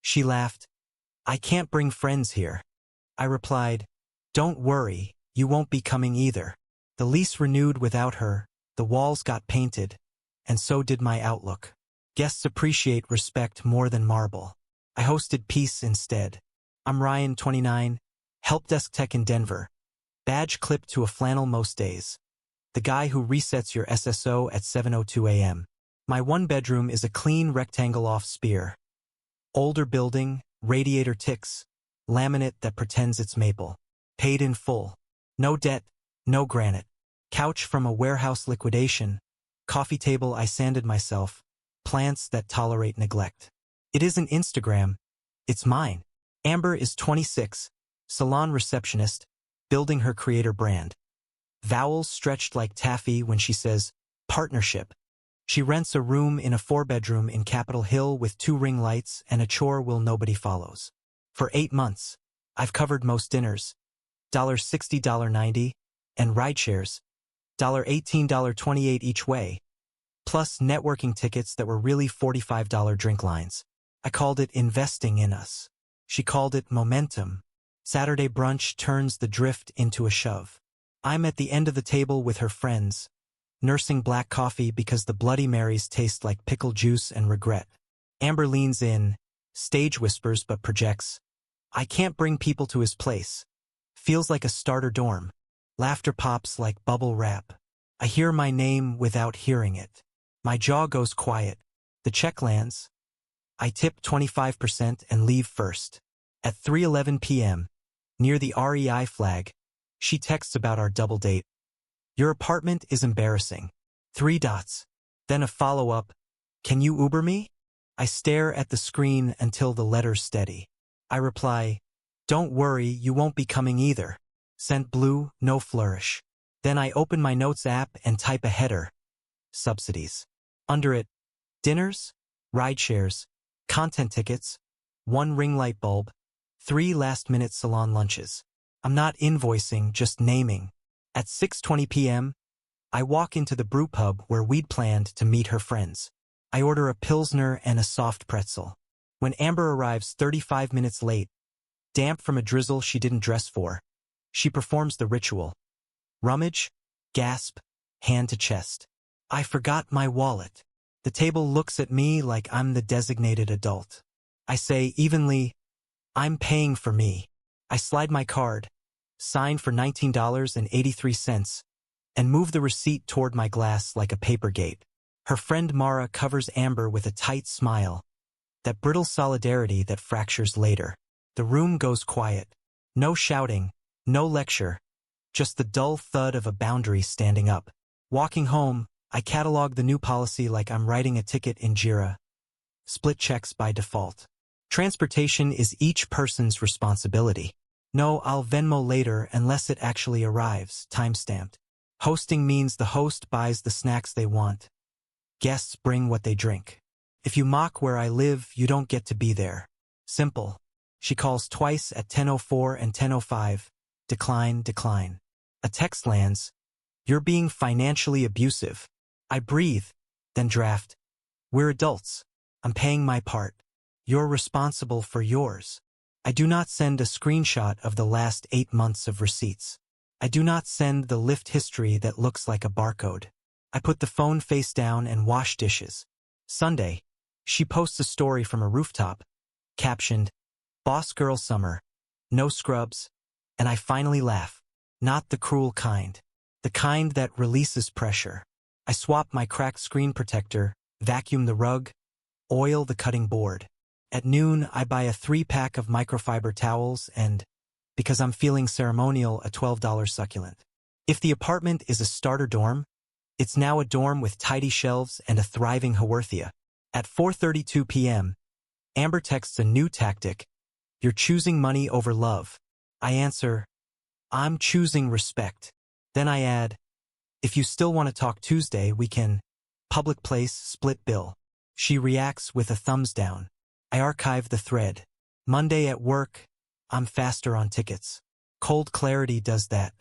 She laughed. I can't bring friends here. I replied, don't worry, you won't be coming either. The lease renewed without her, the walls got painted, and so did my outlook. Guests appreciate respect more than marble. I hosted peace instead. I'm Ryan, 29, help desk tech in Denver. Badge clipped to a flannel most days. The guy who resets your SSO at 7:02 a.m. My one bedroom is a clean rectangle off Spear. Older building, radiator ticks, laminate that pretends it's maple. Paid in full. No debt, no granite. Couch from a warehouse liquidation. Coffee table I sanded myself. Plants that tolerate neglect. It isn't Instagram. It's mine. Amber is 26, salon receptionist, building her creator brand. Vowels stretched like taffy when she says, partnership. She rents a room in a 4-bedroom in Capitol Hill with 2 ring lights and a chore will nobody follows. For 8 months, I've covered most dinners, $60, $90, and rideshares, $18, $28 each way, plus networking tickets that were really $45 drink lines. I called it investing in us. She called it momentum. Saturday brunch turns the drift into a shove. I'm at the end of the table with her friends, nursing black coffee because the Bloody Marys taste like pickle juice and regret. Amber leans in, stage whispers but projects. I can't bring people to his place. Feels like a starter dorm. Laughter pops like bubble wrap. I hear my name without hearing it. My jaw goes quiet. The check lands. I tip 25% and leave first. At 3:11 p.m., near the REI flag, she texts about our double date. Your apartment is embarrassing. 3 dots. Then a follow-up. Can you Uber me? I stare at the screen until the letters steady. I reply, don't worry, you won't be coming either. Sent blue, no flourish. Then I open my notes app and type a header. Subsidies. Under it, dinners, rideshares, content tickets, 1 ring light bulb, 3 last-minute salon lunches. I'm not invoicing, just naming. At 6:20 p.m., I walk into the brew pub where we'd planned to meet her friends. I order a Pilsner and a soft pretzel. When Amber arrives 35 minutes late, damp from a drizzle she didn't dress for, she performs the ritual. Rummage, gasp, hand to chest. I forgot my wallet. The table looks at me like I'm the designated adult. I say evenly, I'm paying for me. I slide my card, sign for $19.83, and move the receipt toward my glass like a paper gate. Her friend Mara covers Amber with a tight smile, that brittle solidarity that fractures later. The room goes quiet. No shouting, no lecture, just the dull thud of a boundary standing up. Walking home, I catalog the new policy like I'm writing a ticket in Jira. Split checks by default. Transportation is each person's responsibility. No, I'll Venmo later unless it actually arrives, timestamped. Hosting means the host buys the snacks they want. Guests bring what they drink. If you mock where I live, you don't get to be there. Simple. She calls twice at 10:04 and 10:05. Decline, decline. A text lands. You're being financially abusive. I breathe, then draft. We're adults. I'm paying my part. You're responsible for yours. I do not send a screenshot of the last 8 months of receipts. I do not send the Lyft history that looks like a barcode. I put the phone face down and wash dishes. Sunday, she posts a story from a rooftop, captioned, Boss Girl Summer, no scrubs, and I finally laugh. Not the cruel kind. The kind that releases pressure. I swap my cracked screen protector, vacuum the rug, oil the cutting board. At noon, I buy a 3-pack of microfiber towels and, because I'm feeling ceremonial, a $12 succulent. If the apartment is a starter dorm, it's now a dorm with tidy shelves and a thriving Haworthia. At 4:32 p.m., Amber texts a new tactic. You're choosing money over love. I answer, I'm choosing respect. Then I add, if you still want to talk Tuesday, we can. Public place, split bill. She reacts with a thumbs down. I archive the thread. Monday at work, I'm faster on tickets. Cold clarity does that.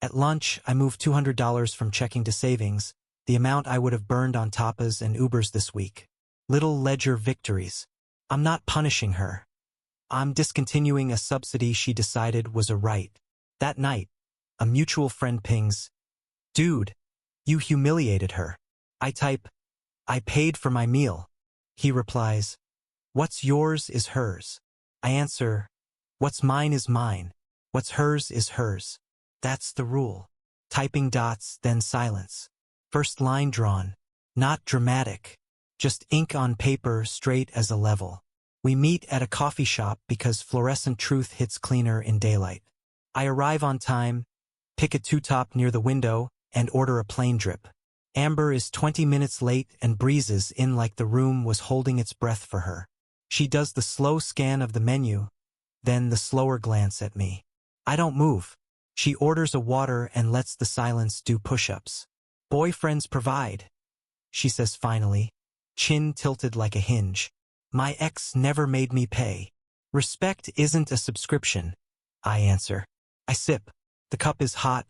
At lunch, I move $200 from checking to savings, the amount I would have burned on tapas and Ubers this week. Little ledger victories. I'm not punishing her. I'm discontinuing a subsidy she decided was a right. That night, a mutual friend pings, "Dude, you humiliated her." I type, "I paid for my meal." He replies, "What's yours is hers." I answer, "What's mine is mine. What's hers is hers. That's the rule." Typing dots, then silence. First line drawn. Not dramatic. Just ink on paper, straight as a level. We meet at a coffee shop because fluorescent truth hits cleaner in daylight. I arrive on time, pick a two-top near the window, and order a plain drip. Amber is 20 minutes late and breezes in like the room was holding its breath for her. She does the slow scan of the menu, then the slower glance at me. I don't move. She orders a water and lets the silence do push-ups. "Boyfriends provide," she says finally, chin tilted like a hinge. "My ex never made me pay." "Respect isn't a subscription," I answer. I sip. The cup is hot,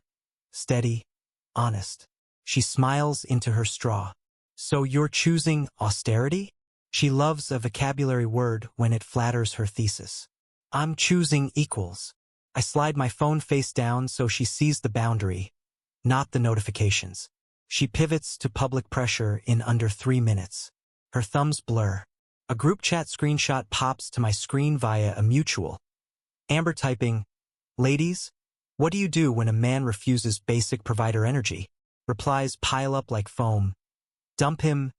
steady, honest. She smiles into her straw. "So you're choosing austerity?" She loves a vocabulary word when it flatters her thesis. "I'm choosing equals." I slide my phone face down so she sees the boundary, not the notifications. She pivots to public pressure in under 3 minutes. Her thumbs blur. A group chat screenshot pops to my screen via a mutual. Amber typing, "Ladies, what do you do when a man refuses basic provider energy?" Replies pile up like foam. "Dump him.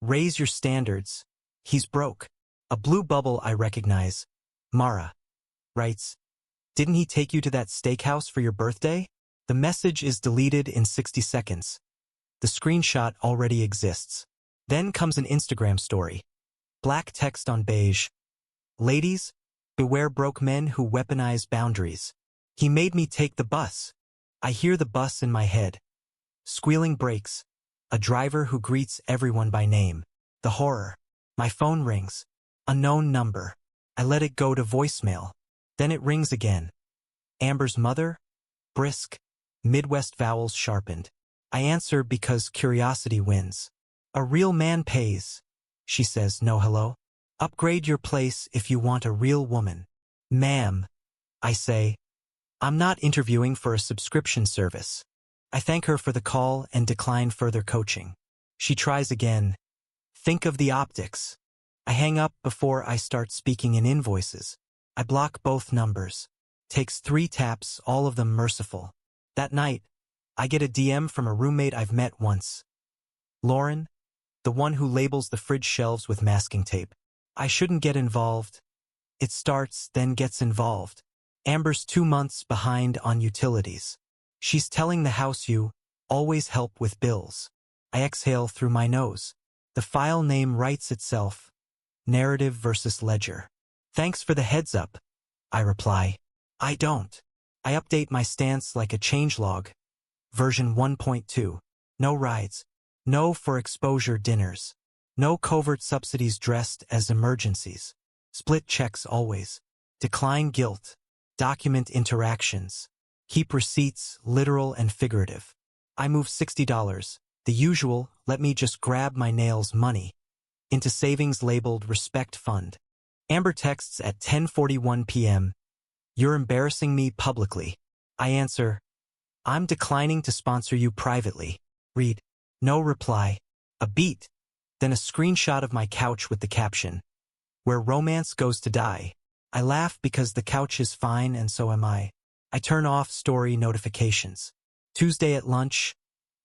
Raise your standards. He's broke." A blue bubble I recognize. Mara writes, "Didn't he take you to that steakhouse for your birthday?" The message is deleted in 60 seconds. The screenshot already exists. Then comes an Instagram story. Black text on beige. "Ladies, beware broke men who weaponize boundaries. He made me take the bus." I hear the bus in my head. Squealing brakes. A driver who greets everyone by name. The horror. My phone rings. Unknown number. I let it go to voicemail. Then it rings again. Amber's mother? Brisk. Midwest vowels sharpened. I answer because curiosity wins. "A real man pays," she says, "no hello. Upgrade your place if you want a real woman." "Ma'am," I say, "I'm not interviewing for a subscription service." I thank her for the call and decline further coaching. She tries again. "Think of the optics." I hang up before I start speaking in invoices. I block both numbers. Takes 3 taps, all of them merciful. That night, I get a DM from a roommate I've met once. "Lauren, the one who labels the fridge shelves with masking tape. I shouldn't get involved." It starts, then gets involved. Amber's 2 months behind on utilities. She's telling the house you always help with bills. I exhale through my nose. The file name writes itself. Narrative versus ledger. "Thanks for the heads up," I reply. I don't. I update my stance like a changelog. Version 1.2. No rides. No for exposure dinners. No covert subsidies dressed as emergencies. Split checks always. Decline guilt. Document interactions. Keep receipts, literal and figurative. I move $60, the usual, let me just grab my nails money, into savings labeled Respect Fund. Amber texts at 10:41 p.m. "You're embarrassing me publicly." I answer, "I'm declining to sponsor you privately." Read. No reply. A beat. Then a screenshot of my couch with the caption, "Where romance goes to die." I laugh because the couch is fine and so am I. I turn off story notifications. Tuesday at lunch,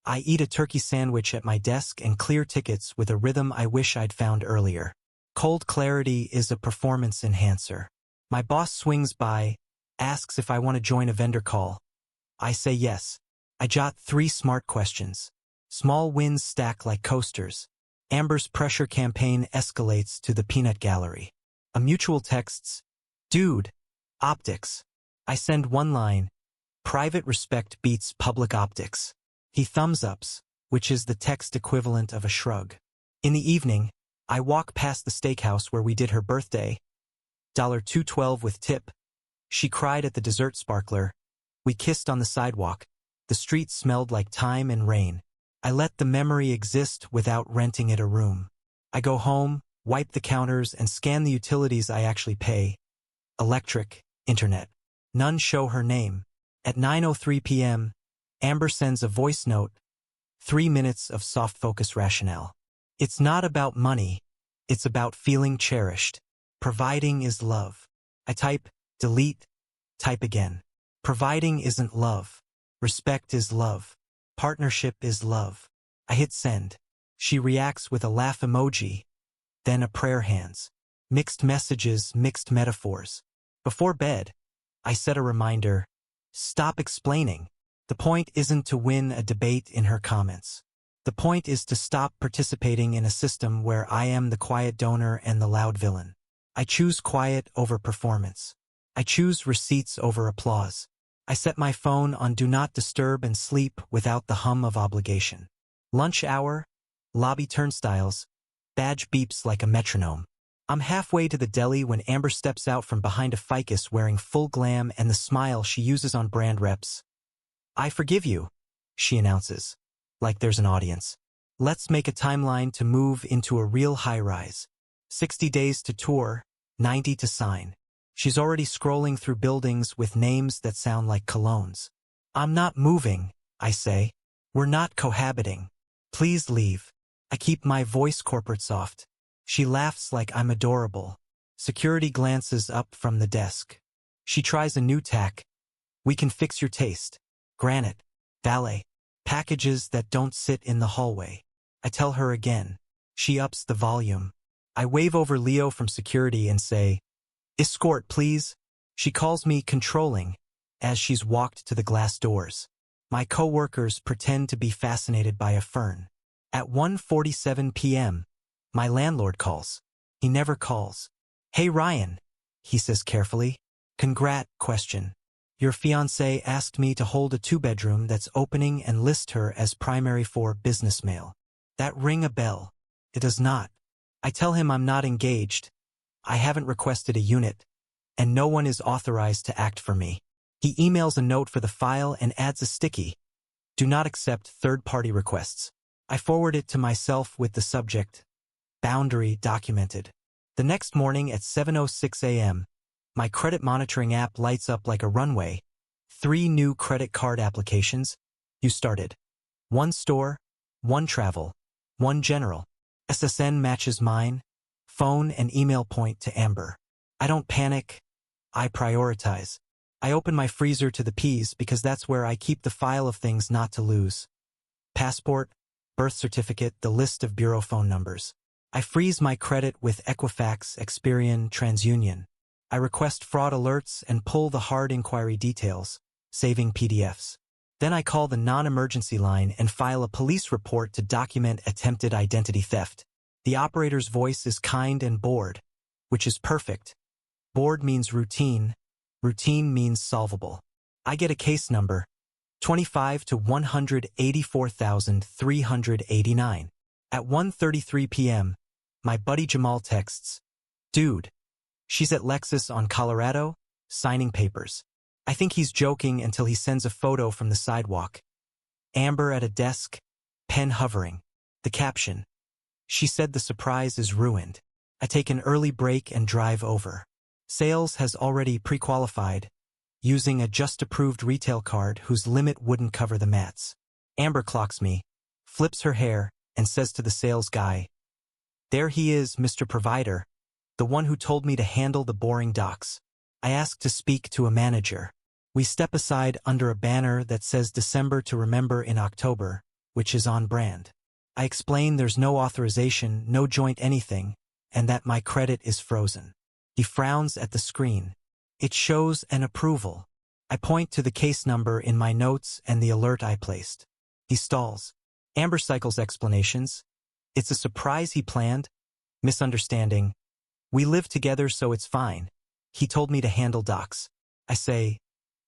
I eat a turkey sandwich at my desk and clear tickets with a rhythm I wish I'd found earlier. Cold clarity is a performance enhancer. My boss swings by, asks if I want to join a vendor call. I say yes. I jot 3 smart questions. Small wins stack like coasters. Amber's pressure campaign escalates to the peanut gallery. A mutual texts, "Dude, optics." I send 1 line, "Private respect beats public optics." He thumbs ups, which is the text equivalent of a shrug. In the evening, I walk past the steakhouse where we did her birthday. $2.12 with tip. She cried at the dessert sparkler. We kissed on the sidewalk. The street smelled like thyme and rain. I let the memory exist without renting it a room. I go home, wipe the counters, and scan the utilities I actually pay. electric, internet. None show her name. At 9:03 p.m., Amber sends a voice note, 3 minutes of soft focus rationale. It's not about money. It's about feeling cherished. Providing is love. I type, delete, type again. Providing isn't love. Respect is love. Partnership is love. I hit send. She reacts with a laugh emoji, then a prayer hands. Mixed messages, mixed metaphors. Before bed, I set a reminder, stop explaining. The point isn't to win a debate in her comments. The point is to stop participating in a system where I am the quiet donor and the loud villain. I choose quiet over performance. I choose receipts over applause. I set my phone on Do Not Disturb and sleep without the hum of obligation. Lunch hour, lobby turnstiles, badge beeps like a metronome. I'm halfway to the deli when Amber steps out from behind a ficus wearing full glam and the smile she uses on brand reps. I forgive you, she announces, like there's an audience. Let's make a timeline to move into a real high-rise. 60 days to tour, 90 to sign. She's already scrolling through buildings with names that sound like colognes. I'm not moving, I say. We're not cohabiting. Please leave. I keep my voice corporate soft. She laughs like I'm adorable. Security glances up from the desk. She tries a new tack. We can fix your taste. Granite. Valet. Packages that don't sit in the hallway. I tell her again. She ups the volume. I wave over Leo from security and say, escort, please. She calls me controlling as she's walked to the glass doors. My co-workers pretend to be fascinated by a fern. At 1:47 p.m., my landlord calls. He never calls. Hey Ryan, he says carefully. Congrat, question. Your fiancé asked me to hold a 2-bedroom that's opening and list her as primary for business mail. That ring a bell? It does not. I tell him I'm not engaged. I haven't requested a unit, and no one is authorized to act for me. He emails a note for the file and adds a sticky. Do not accept third-party requests. I forward it to myself with the subject, boundary documented. The next morning at 7:06 a.m., my credit monitoring app lights up like a runway. 3 new credit card applications. You started. 1 store, 1 travel, 1 general. SSN matches mine. Phone and email point to Amber. I don't panic. I prioritize. I open my freezer to the P's because that's where I keep the file of things not to lose. Passport, birth certificate, the list of bureau phone numbers. I freeze my credit with Equifax, Experian, TransUnion. I request fraud alerts and pull the hard inquiry details, saving PDFs. Then I call the non-emergency line and file a police report to document attempted identity theft. The operator's voice is kind and bored, which is perfect. Bored means routine. Routine means solvable. I get a case number, 25 to 184,389. At 1:33 p.m., my buddy Jamal texts, dude, she's at Lexus on Colorado, signing papers. I think he's joking until he sends a photo from the sidewalk. Amber at a desk, pen hovering. The caption, she said the surprise is ruined. I take an early break and drive over. Sales has already pre-qualified, using a just-approved retail card whose limit wouldn't cover the mats. Amber clocks me, flips her hair, and says to the sales guy, there he is, Mr. Provider, the one who told me to handle the boring docs. I ask to speak to a manager. We step aside under a banner that says December to remember in October, which is on brand. I explain there's no authorization, no joint anything, and that my credit is frozen. He frowns at the screen. It shows an approval. I point to the case number in my notes and the alert I placed. He stalls. Amber cycles explanations. It's a surprise he planned. Misunderstanding. We live together so it's fine. He told me to handle docs. I say,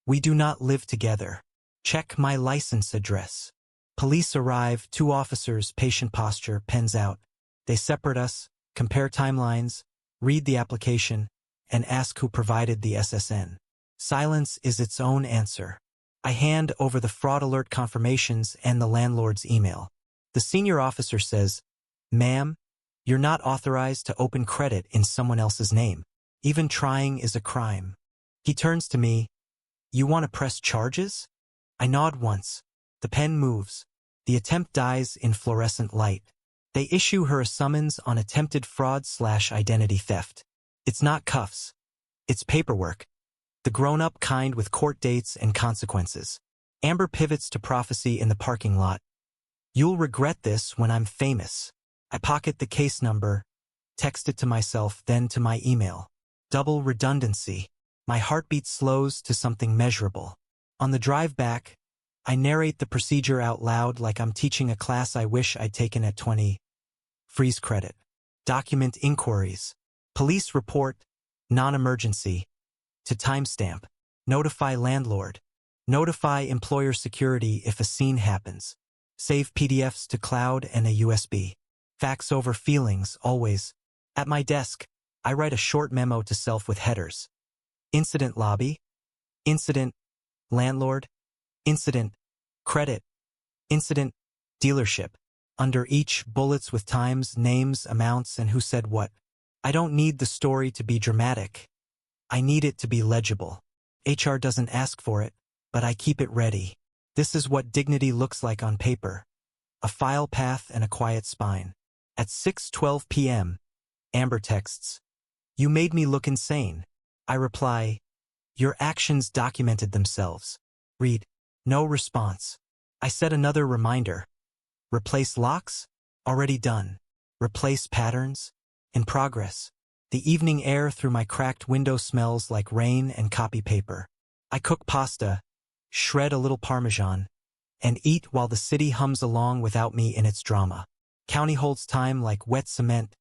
we do not live together. Check my license address. Police arrive, 2 officers, patient posture, pens out. They separate us, compare timelines, read the application, and ask who provided the SSN. Silence is its own answer. I hand over the fraud alert confirmations and the landlord's email. The senior officer says, ma'am, you're not authorized to open credit in someone else's name. Even trying is a crime. He turns to me. You want to press charges? I nod once. The pen moves. The attempt dies in fluorescent light. They issue her a summons on attempted fraud/identity theft. It's not cuffs. It's paperwork. The grown-up kind with court dates and consequences. Amber pivots to prophecy in the parking lot. You'll regret this when I'm famous. I pocket the case number, text it to myself, then to my email. Double redundancy. My heartbeat slows to something measurable. On the drive back, I narrate the procedure out loud like I'm teaching a class I wish I'd taken at 20. Freeze credit. Document inquiries. Police report, non-emergency. To timestamp. Notify landlord. Notify employer security if a scene happens. Save PDFs to cloud and a USB. Fax over feelings, always. At my desk, I write a short memo to self with headers. Incident lobby. Incident landlord. Incident credit. Incident dealership. Under each, bullets with times, names, amounts, and who said what. I don't need the story to be dramatic. I need it to be legible. HR doesn't ask for it, but I keep it ready. This is what dignity looks like on paper. A file path and a quiet spine. At 6:12 p.m., Amber texts. You made me look insane. I reply, your actions documented themselves. Read. No response. I set another reminder. Replace locks? Already done. Replace patterns? In progress. The evening air through my cracked window smells like rain and copy paper. I cook pasta, shred a little Parmesan, and eat while the city hums along without me in its drama. County holds time like wet cement.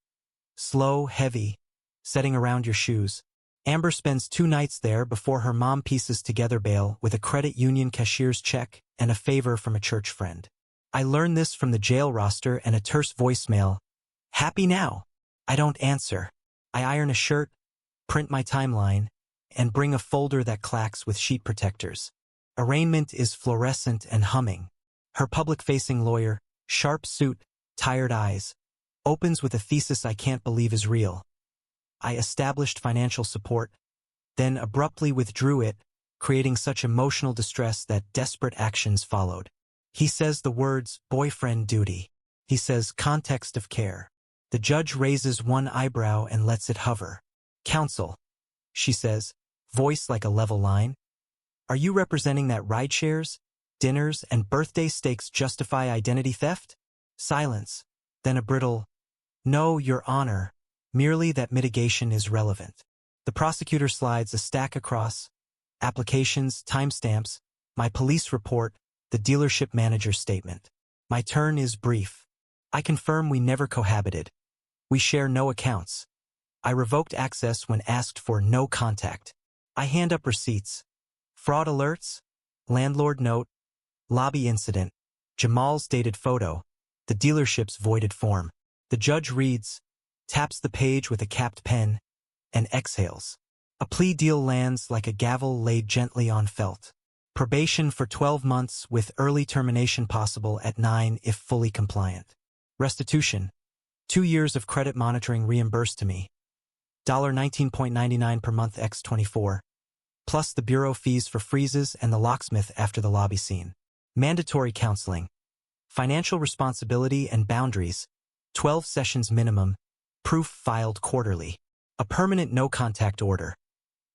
Slow, heavy, setting around your shoes. Amber spends 2 nights there before her mom pieces together bail with a credit union cashier's check and a favor from a church friend. I learn this from the jail roster and a terse voicemail. Happy now. I don't answer. I iron a shirt, print my timeline, and bring a folder that clacks with sheet protectors. Arraignment is fluorescent and humming. Her public-facing lawyer, sharp suit, tired eyes, opens with a thesis I can't believe is real. I established financial support, then abruptly withdrew it, creating such emotional distress that desperate actions followed. He says the words, boyfriend duty. He says context of care. The judge raises one eyebrow and lets it hover. Counsel, she says, voice like a level line. Are you representing that rideshares, dinners, and birthday steaks justify identity theft? Silence. Then a brittle, no, Your Honor, merely that mitigation is relevant. The prosecutor slides a stack across, applications, timestamps, my police report, the dealership manager's statement. My turn is brief. I confirm we never cohabited. We share no accounts. I revoked access when asked for no contact. I hand up receipts. Fraud alerts, landlord note, lobby incident, Jamal's dated photo, the dealership's voided form. The judge reads, taps the page with a capped pen, and exhales. A plea deal lands like a gavel laid gently on felt. Probation for 12 months with early termination possible at 9 if fully compliant. Restitution. 2 years of credit monitoring reimbursed to me. $19.99 per month x 24. Plus the bureau fees for freezes and the locksmith after the lobby scene. Mandatory counseling. Financial responsibility and boundaries. 12 sessions minimum. Proof filed quarterly. A permanent no-contact order.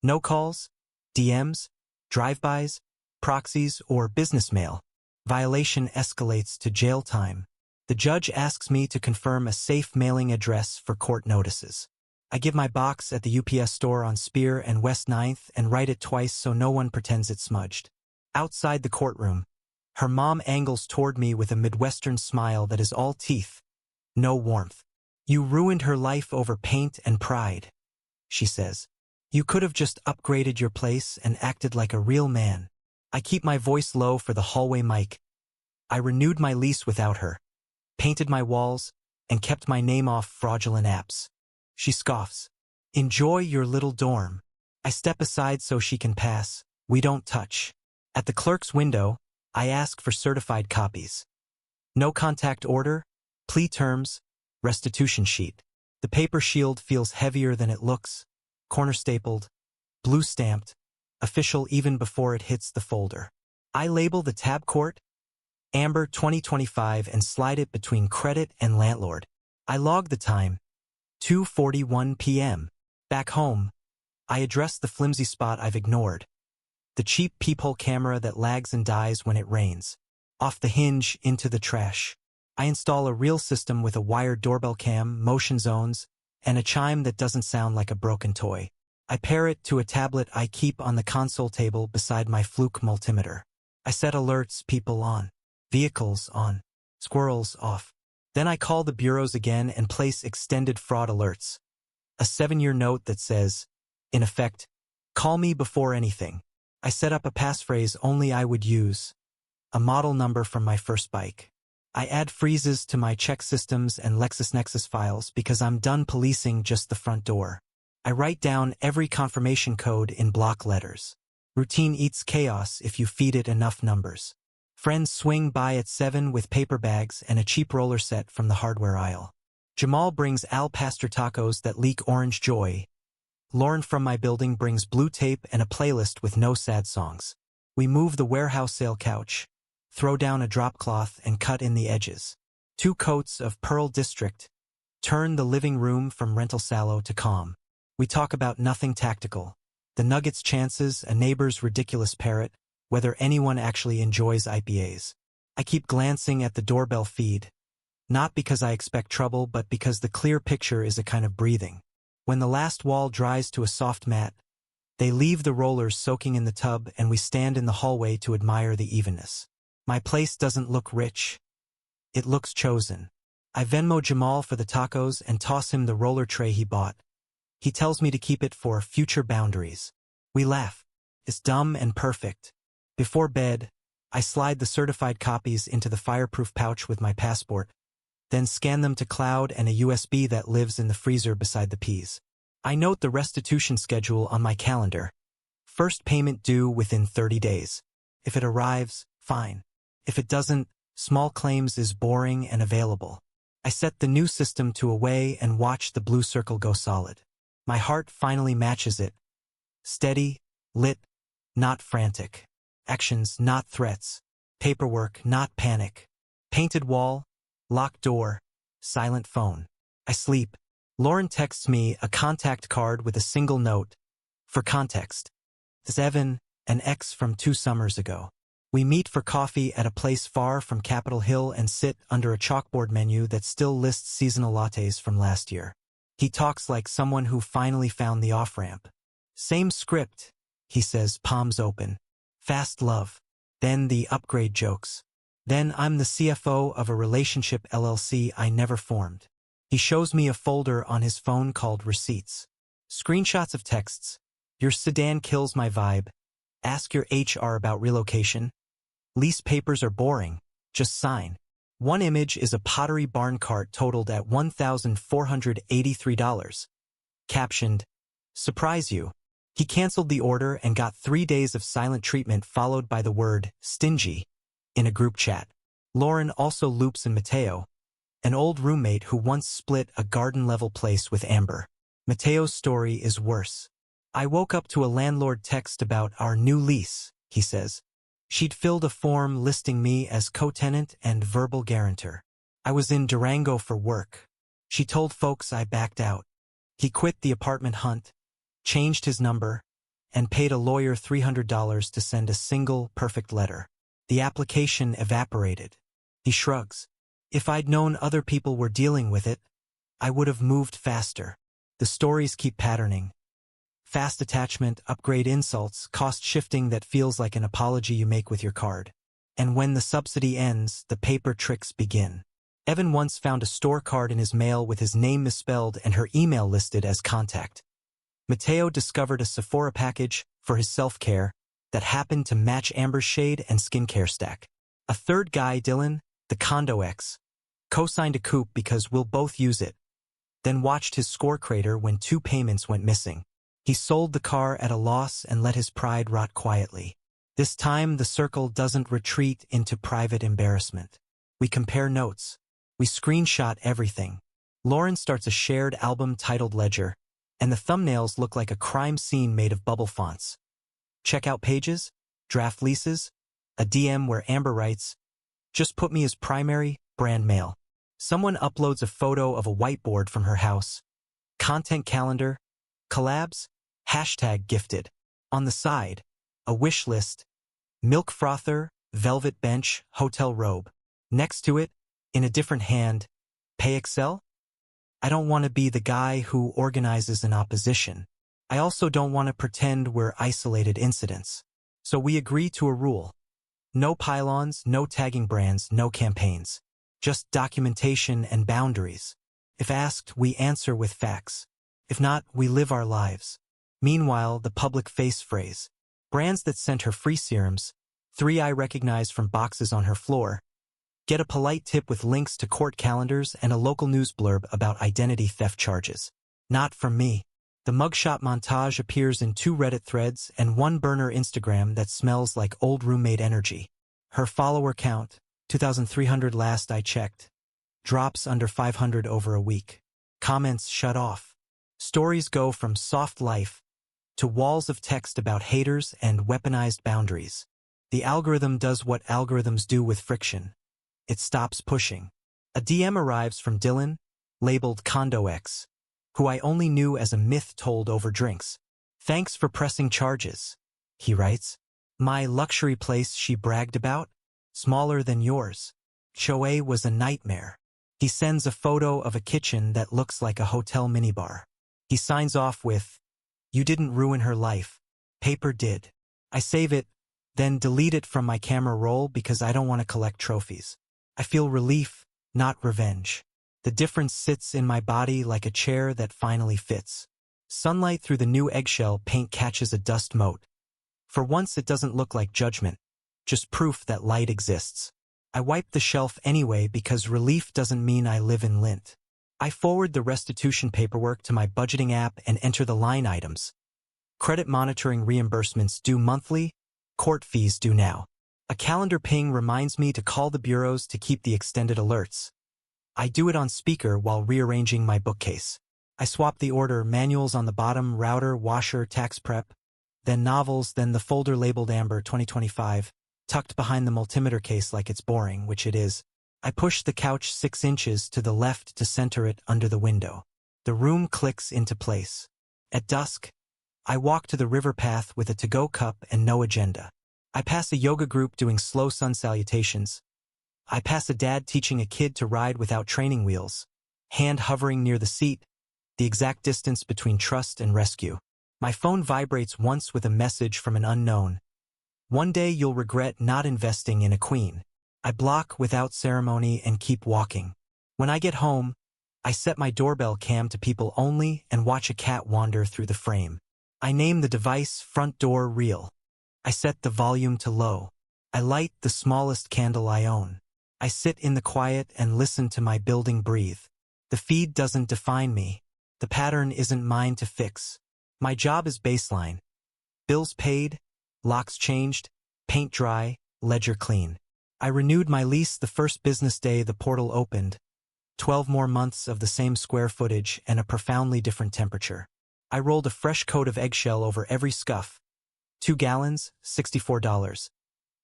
No calls, DMs, drive-bys, proxies, or business mail. Violation escalates to jail time. The judge asks me to confirm a safe mailing address for court notices. I give my box at the UPS store on Spear and West 9th and write it twice so no one pretends it's smudged. Outside the courtroom, her mom angles toward me with a Midwestern smile that is all teeth, no warmth. You ruined her life over paint and pride, she says. You could have just upgraded your place and acted like a real man. I keep my voice low for the hallway mic. I renewed my lease without her, painted my walls, and kept my name off fraudulent apps. She scoffs. Enjoy your little dorm. I step aside so she can pass. We don't touch. At the clerk's window, I ask for certified copies. No contact order, plea terms, restitution sheet. The paper shield feels heavier than it looks. corner stapled, blue stamped, official even before it hits the folder. I label the tab court, Amber 2025, and slide it between credit and landlord. I log the time, 2:41 p.m. Back home, I address the flimsy spot I've ignored. The cheap peephole camera that lags and dies when it rains. Off the hinge, into the trash. I install a real system with a wired doorbell cam, motion zones, and a chime that doesn't sound like a broken toy. I pair it to a tablet I keep on the console table beside my Fluke multimeter. I set alerts, people on, vehicles on, squirrels off. Then I call the bureaus again and place extended fraud alerts. A 7-year note that says, in effect, call me before anything. I set up a passphrase only I would use, a model number from my first bike. I add freezes to my check systems and LexisNexis files because I'm done policing just the front door. I write down every confirmation code in block letters. Routine eats chaos if you feed it enough numbers. Friends swing by at 7 with paper bags and a cheap roller set from the hardware aisle. Jamal brings Al Pastor tacos that leak orange joy. Lauren from my building brings blue tape and a playlist with no sad songs. We move the warehouse sale couch, throw down a drop cloth and cut in the edges. 2 coats of Pearl District. Turn the living room from rental sallow to calm. We talk about nothing tactical. The Nuggets' chances, a neighbor's ridiculous parrot, whether anyone actually enjoys IPAs. I keep glancing at the doorbell feed. Not because I expect trouble, but because the clear picture is a kind of breathing. When the last wall dries to a soft mat, they leave the rollers soaking in the tub and we stand in the hallway to admire the evenness. My place doesn't look rich. It looks chosen. I Venmo Jamal for the tacos and toss him the roller tray he bought. He tells me to keep it for future boundaries. We laugh. It's dumb and perfect. Before bed, I slide the certified copies into the fireproof pouch with my passport, then scan them to cloud and a USB that lives in the freezer beside the peas. I note the restitution schedule on my calendar. First payment due within 30 days. If it arrives, fine. If it doesn't, small claims is boring and available. I set the new system to away and watch the blue circle go solid. My heart finally matches it. Steady, lit, not frantic. Actions, not threats. Paperwork, not panic. Painted wall, locked door, silent phone. I sleep. Lauren texts me a contact card with a single note. For context, this Evan, an ex from 2 summers ago. We meet for coffee at a place far from Capitol Hill and sit under a chalkboard menu that still lists seasonal lattes from last year. He talks like someone who finally found the off-ramp. Same script, he says, palms open. Fast love. Then the upgrade jokes. Then I'm the CFO of a relationship LLC I never formed. He shows me a folder on his phone called Receipts. Screenshots of texts. Your sedan kills my vibe. Ask your HR about relocation. Lease papers are boring. Just sign. One image is a Pottery Barn cart totaled at $1,483. Captioned, surprise you. He canceled the order and got 3 days of silent treatment followed by the word stingy in a group chat. Lauren also loops in Mateo, an old roommate who once split a garden-level place with Amber. Mateo's story is worse. I woke up to a landlord text about our new lease, he says. She'd filled a form listing me as co-tenant and verbal guarantor. I was in Durango for work. She told folks I backed out. He quit the apartment hunt, changed his number, and paid a lawyer $300 to send a single, perfect letter. The application evaporated. He shrugs. If I'd known other people were dealing with it, I would have moved faster. The stories keep patterning. Fast attachment, upgrade insults, cost shifting that feels like an apology you make with your card. And when the subsidy ends, the paper tricks begin. Evan once found a store card in his mail with his name misspelled and her email listed as contact. Mateo discovered a Sephora package for his self-care that happened to match Amber's shade and skincare stack. A third guy, Dylan, the condo ex, co-signed a coupe because we'll both use it, then watched his score crater when 2 payments went missing. He sold the car at a loss and let his pride rot quietly. This time, the circle doesn't retreat into private embarrassment. We compare notes. We screenshot everything. Lauren starts a shared album titled Ledger, and the thumbnails look like a crime scene made of bubble fonts. Checkout pages, draft leases, a DM where Amber writes, "Just put me as primary, brand mail." Someone uploads a photo of a whiteboard from her house. Content calendar, collabs, hashtag gifted. On the side, a wish list, milk frother, velvet bench, hotel robe. Next to it, in a different hand, pay Excel? I don't want to be the guy who organizes an opposition. I also don't want to pretend we're isolated incidents. So we agree to a rule. No pylons, no tagging brands, no campaigns. Just documentation and boundaries. If asked, we answer with facts. If not, we live our lives. Meanwhile, the public face phrase. Brands that sent her free serums, 3 I recognize from boxes on her floor. Get a polite tip with links to court calendars and a local news blurb about identity theft charges. Not from me. The mugshot montage appears in 2 Reddit threads and 1 burner Instagram that smells like old roommate energy. Her follower count, 2,300 last I checked, drops under 500 over a week. Comments shut off. Stories go from soft life to walls of text about haters and weaponized boundaries. The algorithm does what algorithms do with friction. It stops pushing. A DM arrives from Dylan, labeled Condo X, who I only knew as a myth told over drinks. "Thanks for pressing charges," he writes. "My luxury place she bragged about? Smaller than yours. Choe was a nightmare." He sends a photo of a kitchen that looks like a hotel minibar. He signs off with, "You didn't ruin her life. Paper did." I save it, then delete it from my camera roll because I don't want to collect trophies. I feel relief, not revenge. The difference sits in my body like a chair that finally fits. Sunlight through the new eggshell paint catches a dust mote. For once it doesn't look like judgment, just proof that light exists. I wipe the shelf anyway because relief doesn't mean I live in lint. I forward the restitution paperwork to my budgeting app and enter the line items. Credit monitoring reimbursements due monthly, court fees due now. A calendar ping reminds me to call the bureaus to keep the extended alerts. I do it on speaker while rearranging my bookcase. I swap the order, manuals on the bottom, router, washer, tax prep, then novels, then the folder labeled Amber 2025, tucked behind the multimeter case like it's boring, which it is. I push the couch 6 inches to the left to center it under the window. The room clicks into place. At dusk, I walk to the river path with a to-go cup and no agenda. I pass a yoga group doing slow sun salutations. I pass a dad teaching a kid to ride without training wheels, hand hovering near the seat, the exact distance between trust and rescue. My phone vibrates once with a message from an unknown. "One day you'll regret not investing in a queen." I block without ceremony and keep walking. When I get home, I set my doorbell cam to people only and watch a cat wander through the frame. I name the device front door reel. I set the volume to low. I light the smallest candle I own. I sit in the quiet and listen to my building breathe. The feed doesn't define me. The pattern isn't mine to fix. My job is baseline. Bills paid, locks changed, paint dry, ledger clean. I renewed my lease the first business day the portal opened. 12 more months of the same square footage and a profoundly different temperature. I rolled a fresh coat of eggshell over every scuff. 2 gallons, $64.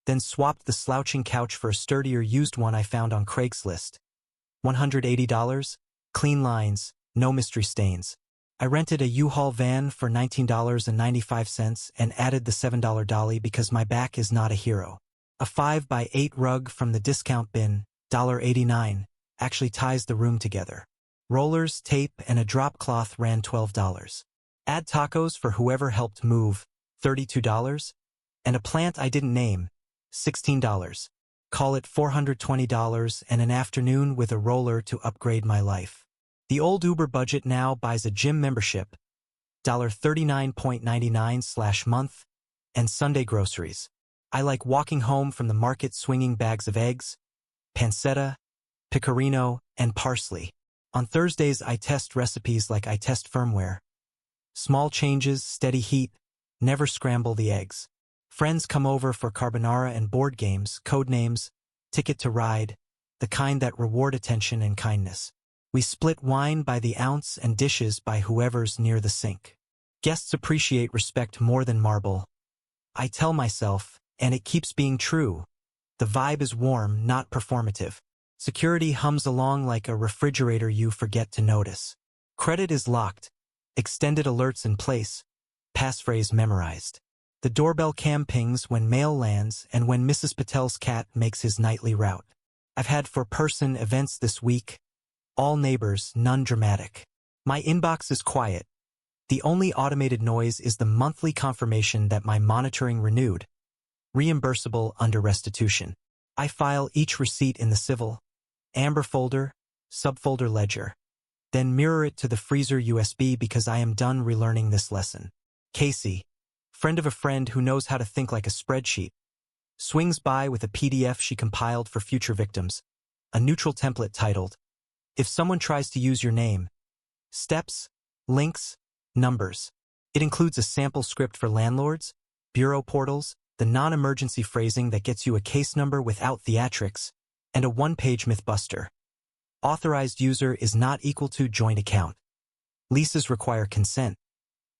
Then swapped the slouching couch for a sturdier used one I found on Craigslist. $180, clean lines, no mystery stains. I rented a U-Haul van for $19.95 and added the $7 dolly because my back is not a hero. A 5x8 rug from the discount bin, $1.89, actually ties the room together. Rollers, tape, and a drop cloth ran $12. Add tacos for whoever helped move, $32, and a plant I didn't name, $16. Call it $420 and an afternoon with a roller to upgrade my life. The old Uber budget now buys a gym membership, $39.99/month, and Sunday groceries. I like walking home from the market swinging bags of eggs, pancetta, pecorino, and parsley. On Thursdays I test recipes like I test firmware. Small changes, steady heat, never scramble the eggs. Friends come over for carbonara and board games, code names, ticket to ride, the kind that reward attention and kindness. We split wine by the ounce and dishes by whoever's near the sink. Guests appreciate respect more than marble. I tell myself, and it keeps being true. The vibe is warm, not performative. Security hums along like a refrigerator you forget to notice. Credit is locked. Extended alerts in place. Passphrase memorized. The doorbell cam pings when mail lands and when Mrs. Patel's cat makes his nightly route. I've had four-person events this week. All neighbors, none dramatic. My inbox is quiet. The only automated noise is the monthly confirmation that my monitoring renewed. Reimbursable under restitution. I file each receipt in the civil, amber folder, subfolder ledger. Then mirror it to the freezer USB because I am done relearning this lesson. Casey, friend of a friend who knows how to think like a spreadsheet, swings by with a PDF she compiled for future victims, a neutral template titled, "If someone tries to use your name, steps, links, numbers." It includes a sample script for landlords, bureau portals, the non-emergency phrasing that gets you a case number without theatrics, and a one-page mythbuster. Authorized user is not equal to joint account. Leases require consent.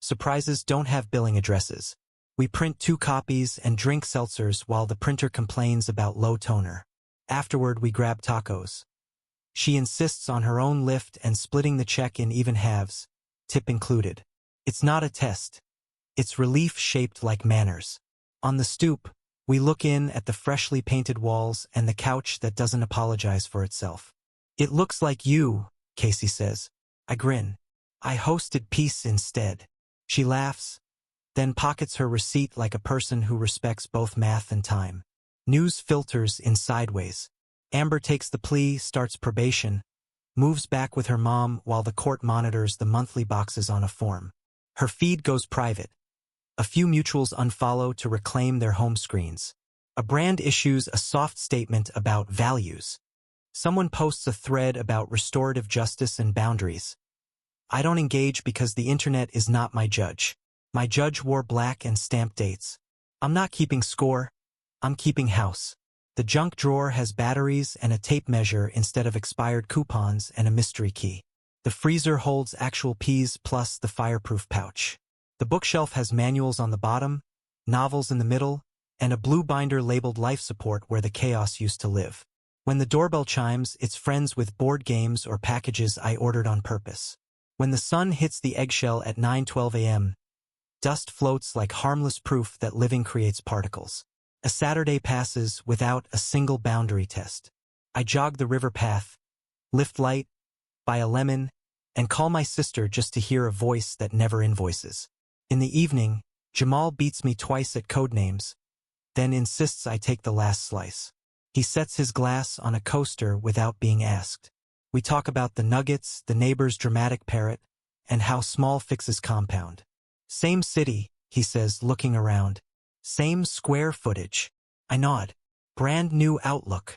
Surprises don't have billing addresses. We print 2 copies and drink seltzers while the printer complains about low toner. Afterward, we grab tacos. She insists on her own lift and splitting the check in even halves, tip included. It's not a test. It's relief shaped like manners. On the stoop, we look in at the freshly painted walls and the couch that doesn't apologize for itself. "It looks like you," Casey says. I grin. "I hosted peace instead." She laughs, then pockets her receipt like a person who respects both math and time. News filters in sideways. Amber takes the plea, starts probation, moves back with her mom while the court monitors the monthly boxes on a form. Her feed goes private. A few mutuals unfollow to reclaim their home screens. A brand issues a soft statement about values. Someone posts a thread about restorative justice and boundaries. I don't engage because the internet is not my judge. My judge wore black and stamped dates. I'm not keeping score. I'm keeping house. The junk drawer has batteries and a tape measure instead of expired coupons and a mystery key. The freezer holds actual peas plus the fireproof pouch. The bookshelf has manuals on the bottom, novels in the middle, and a blue binder labeled life support where the chaos used to live. When the doorbell chimes, it's friends with board games or packages I ordered on purpose. When the sun hits the eggshell at 9:12 a.m., dust floats like harmless proof that living creates particles. A Saturday passes without a single boundary test. I jog the river path, lift light, buy a lemon, and call my sister just to hear a voice that never invoices. In the evening, Jamal beats me twice at codenames, then insists I take the last slice. He sets his glass on a coaster without being asked. We talk about the nuggets, the neighbor's dramatic parrot, and how small fixes compound. Same city, he says, looking around. Same square footage. I nod. Brand new outlook.